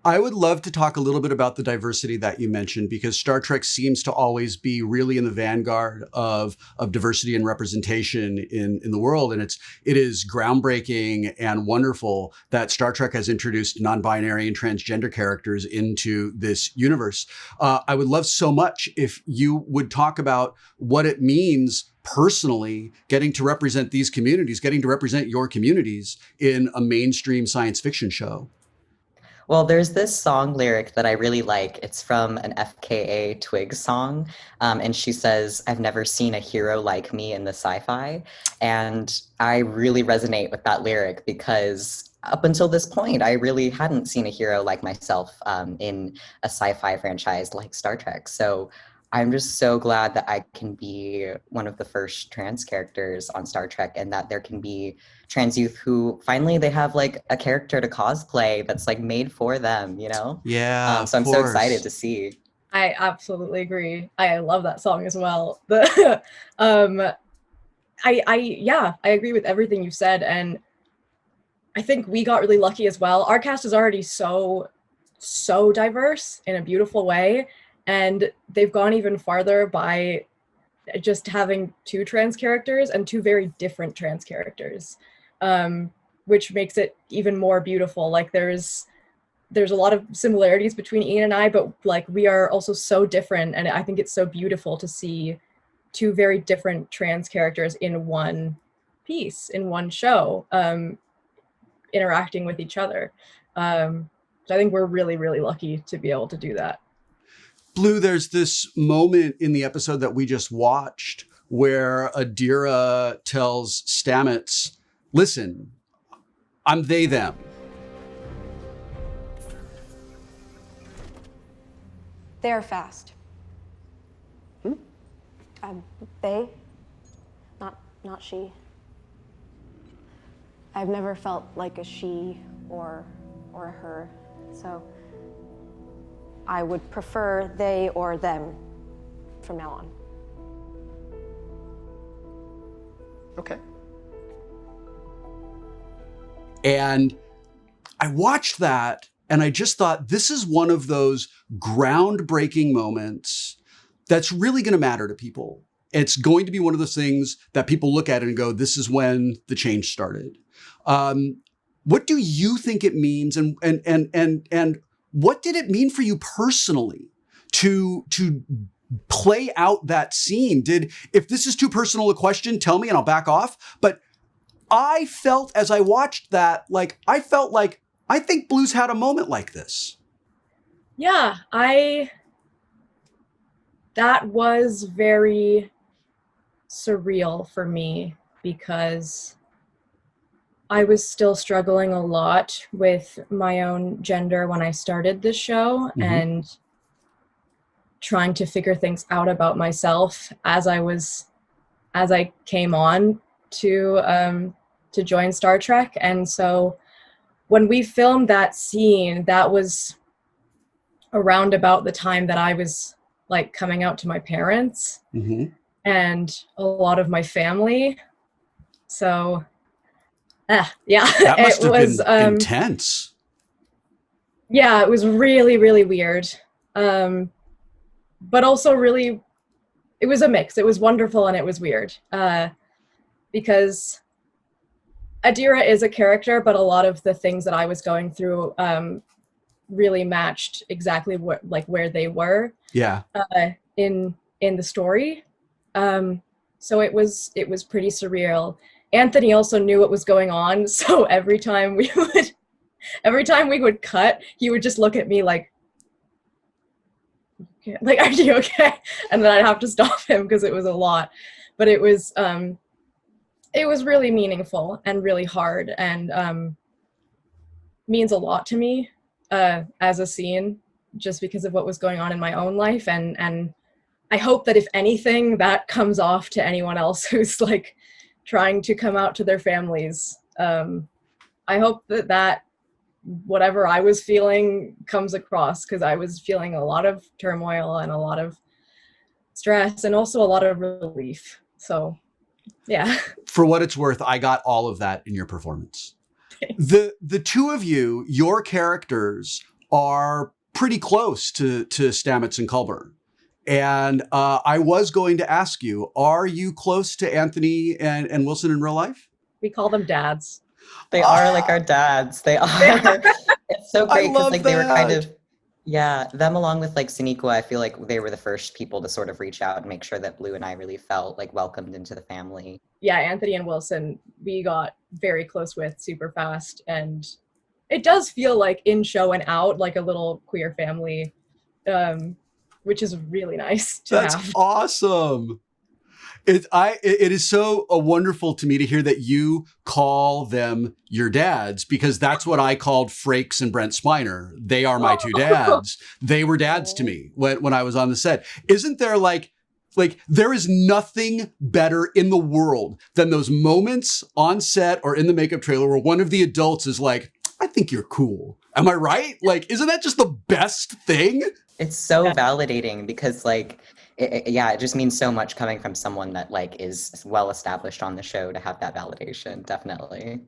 I would love to talk a little bit about the diversity that you mentioned, because Star Trek seems to always be really in the vanguard of diversity and representation in the world. And it is groundbreaking and wonderful that Star Trek has introduced non-binary and transgender characters into this universe. I would love so much if you would talk about what it means personally, getting to represent these communities, getting to represent your communities in a mainstream science fiction show. Well, there's this song lyric that I really like. It's from an FKA Twigs song. And she says, I've never seen a hero like me in the sci-fi. And I really resonate with that lyric because up until this point, I really hadn't seen a hero like myself in a sci-fi franchise like Star Trek. So I'm just so glad that I can be one of the first trans characters on Star Trek and that there can be trans youth who finally they have like a character to cosplay that's like made for them, you know? Yeah, of So I'm so excited course. to see. I absolutely agree. I love that song as well. The um I agree with everything you said, and I think we got really lucky as well. Our cast is already so diverse in a beautiful way, and they've gone even farther by just having two trans characters and two very different trans characters, which makes it even more beautiful. Like there's a lot of similarities between Ian and I, but like we are also so different, and I think it's so beautiful to see two very different trans characters in one piece, in one show, interacting with each other. So I think we're really lucky to be able to do that. Blue, there's this moment in the episode that we just watched where Adira tells Stamets, listen, I'm they, them. They're fast. They, not she. I've never felt like a she or a her, so I would prefer they or them from now on. Okay. And I watched that and I just thought, this is one of those groundbreaking moments that's really going to matter to people. It's going to be one of those things that people look at and go, this is when the change started. What do you think it means? And what did it mean for you personally to play out that scene? If this is too personal a question, tell me and I'll back off. But I felt as I watched that, I felt like I think Blue's had a moment like this. Yeah, that was very surreal for me because I was still struggling a lot with my own gender when I started this show, and trying to figure things out about myself as I came on to join Star Trek. And so when we filmed that scene, that was around about the time that I was like coming out to my parents and a lot of my family. So yeah, that must it have was been intense. Yeah, it was really weird, but also really, it was a mix. It was wonderful and it was weird, because Adira is a character, but a lot of the things that I was going through really matched exactly where they were. Yeah. In the story. So it was pretty surreal. Anthony also knew what was going on, so every time we would cut, he would just look at me like, are you okay? And then I'd have to stop him because it was a lot. But it was really meaningful and really hard, and means a lot to me as a scene, just because of what was going on in my own life. And I hope that if anything, that comes off to anyone else who's like trying to come out to their families. I hope that whatever I was feeling comes across, because I was feeling a lot of turmoil and a lot of stress and also a lot of relief. So yeah. For what it's worth, I got all of that in your performance. The two of you, your characters are pretty close to Stamets and Culber. And I was going to ask you, are you close to Anthony and Wilson in real life? We call them dads. They are like our dads. They are. It's so great because like they were kind of, yeah, them along with like Sonequa, I feel like they were the first people to sort of reach out and make sure that Blue and I really felt like welcomed into the family. Yeah, Anthony and Wilson, we got very close with super fast, and it does feel like in show and out like a little queer family, which is really nice to have. That's awesome. It is so wonderful to me to hear that you call them your dads, because that's what I called Frakes and Brent Spiner. They are my two dads. They were dads to me when I was on the set. Isn't there like there is nothing better in the world than those moments on set or in the makeup trailer where one of the adults is like, I think you're cool. Am I right? Like, isn't that just the best thing? It's so validating because like, it just means so much coming from someone that like is well established on the show to have that validation. Definitely.